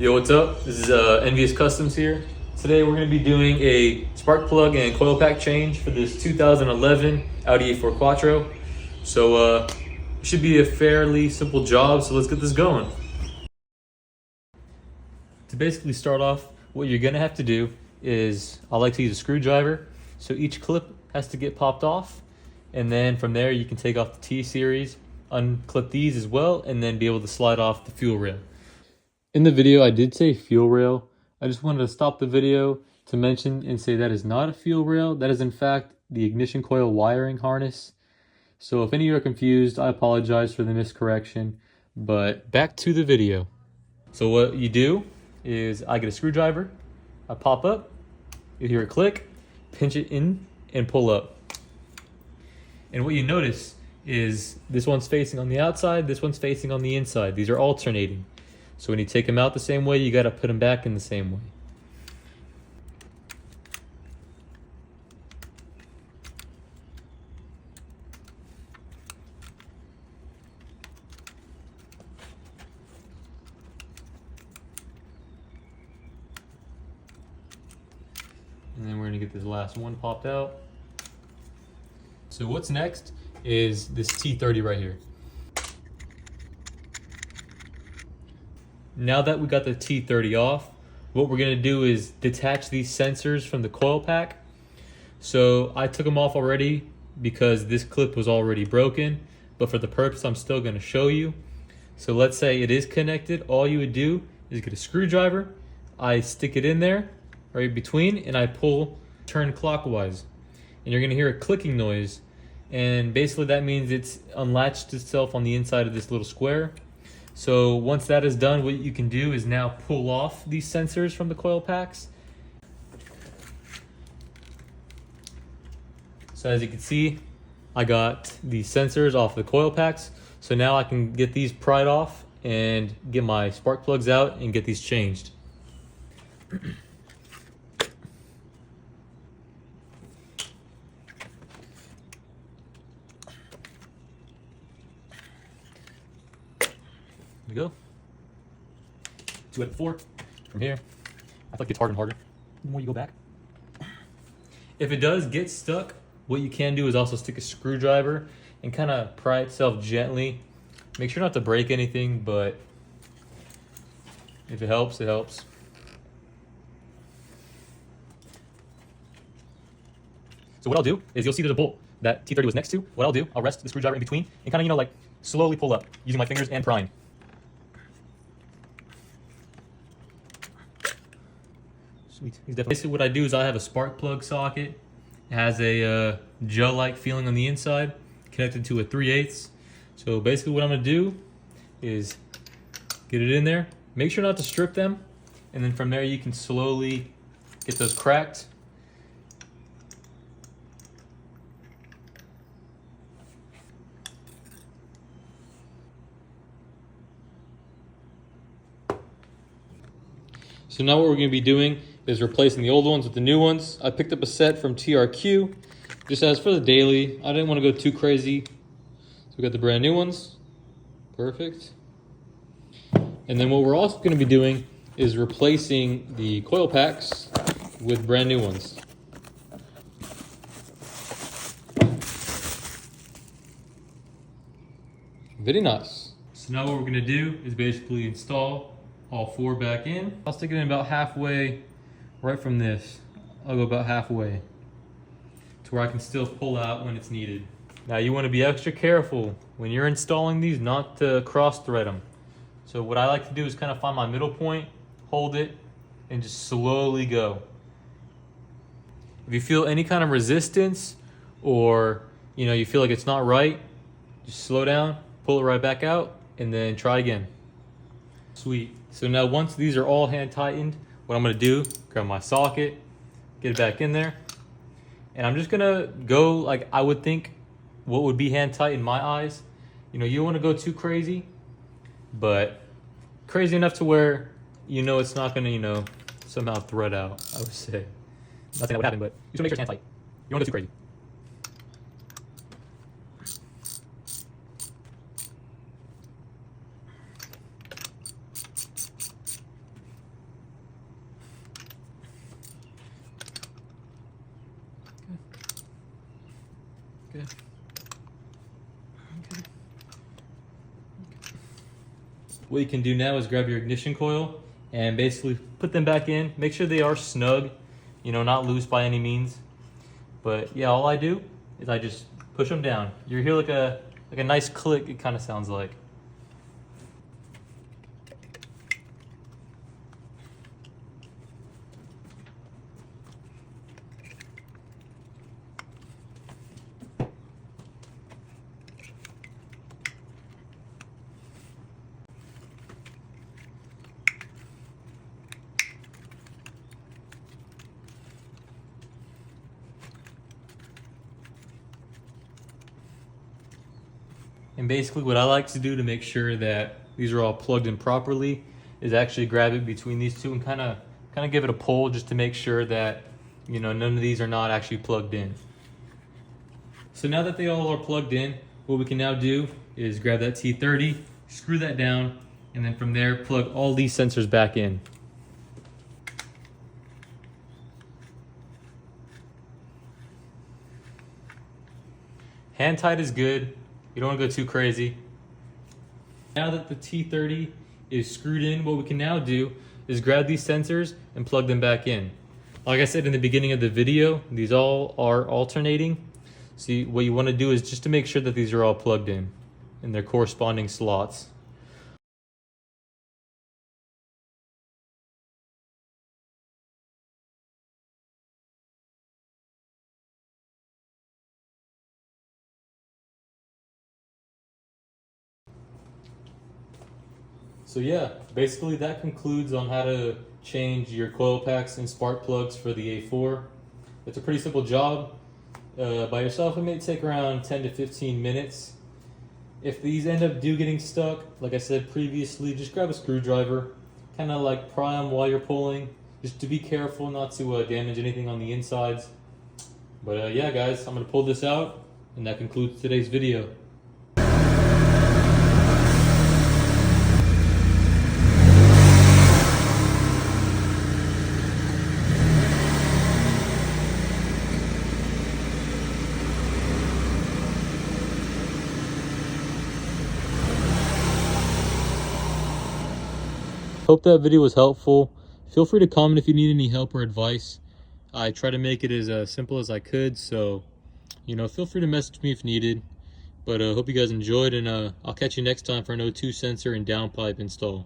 Yo, what's up? This is Envious Customs here. Today we're going to be doing a spark plug and coil pack change for this 2011 Audi A4 Quattro. So it should be a fairly simple job, so let's get this going. To basically start off, what you're going to have to do is, I like to use a screwdriver. So each clip has to get popped off, and then from there you can take off the T-series, unclip these as well, and then be able to slide off the fuel rail. In the video, I did say fuel rail. I just wanted to stop the video to mention and say that is not a fuel rail. That is in fact the ignition coil wiring harness. So if any of you are confused, I apologize for the miscorrection, but back to the video. So what you do is I get a screwdriver, I pop up, you hear a click, pinch it in and pull up. And what you notice is this one's facing on the outside, this one's facing on the inside. These are alternating. So when you take them out the same way, you got to put them back in the same way. And then we're going to get this last one popped out. So what's next is this T30 right here. Now that we got the T30 off, what we're going to do is detach these sensors from the coil pack. So I took them off already because this clip was already broken, but for the purpose I'm still going to show you. So let's say it is connected. All you would do is get a screwdriver, I stick it in there right between, and I turn clockwise, and you're going to hear a clicking noise, and basically that means it's unlatched itself on the inside of this little square. So once that is done, what you can do is now pull off these sensors from the coil packs. So as you can see, I got the sensors off the coil packs. So now I can get these pried off and get my spark plugs out and get these changed. We go. 2 out of 4 from here. I feel like it's harder and harder the more you go back. If it does get stuck, what you can do is also stick a screwdriver and kind of pry itself gently. Make sure not to break anything, but if it helps, it helps. So what I'll do is, you'll see there's a bolt that T30 was next to. What I'll do, I'll rest the screwdriver in between and kind of, like slowly pull up using my fingers and prying. Sweet. Basically what I do is I have a spark plug socket. It has a gel-like feeling on the inside, connected to a 3/8. So basically what I'm going to do is get it in there. Make sure not to strip them. And then from there you can slowly get those cracked. So now what we're going to be doing is replacing the old ones with the new ones. I picked up a set from TRQ, just as for the daily. I didn't want to go too crazy. So we got the brand new ones. Perfect. And then what we're also going to be doing is replacing the coil packs with brand new ones. Very nice. So now what we're going to do is basically install all 4 back in. I'll stick it in about halfway right from this. I'll go about halfway to where I can still pull out when it's needed. Now you want to be extra careful when you're installing these not to cross thread them. So what I like to do is kind of find my middle point, hold it, and just slowly go. If you feel any kind of resistance or you feel like it's not right, just slow down, pull it right back out, and then try again. Sweet. So now once these are all hand tightened, what I'm going to do, grab my socket, get it back in there, and I'm just going to go like I would think what would be hand tight in my eyes. You don't want to go too crazy, but crazy enough to where it's not going to somehow thread out, I would say. Not saying that would happen, but you just want to make sure it's hand tight. You don't want to go too crazy. Okay. What you can do now is grab your ignition coil and basically put them back in. Make sure they are snug, you know, not loose by any means. But yeah, all I do is I just push them down. You hear like a nice click, it kind of sounds like. And basically what I like to do to make sure that these are all plugged in properly is actually grab it between these two and kind of give it a pull just to make sure that, you know, none of these are not actually plugged in. So now that they all are plugged in, what we can now do is grab that T30, screw that down, and then from there plug all these sensors back in. Hand tight is good. You don't want to go too crazy. Now that the T30 is screwed in, what we can now do is grab these sensors and plug them back in. Like I said in the beginning of the video, these all are alternating. See, what you want to do is just to make sure that these are all plugged in their corresponding slots. So yeah, basically that concludes on how to change your coil packs and spark plugs for the A4. It's a pretty simple job. By yourself it may take around 10 to 15 minutes. If these end up getting stuck, like I said previously, just grab a screwdriver, kind of like pry them while you're pulling, just to be careful not to damage anything on the insides. But yeah guys, I'm going to pull this out, and that concludes today's video. Hope that video was helpful. Feel free to comment if you need any help or advice. I try to make it as simple as I could, so you know, feel free to message me if needed. But hope you guys enjoyed, and I'll catch you next time for an O2 sensor and downpipe install.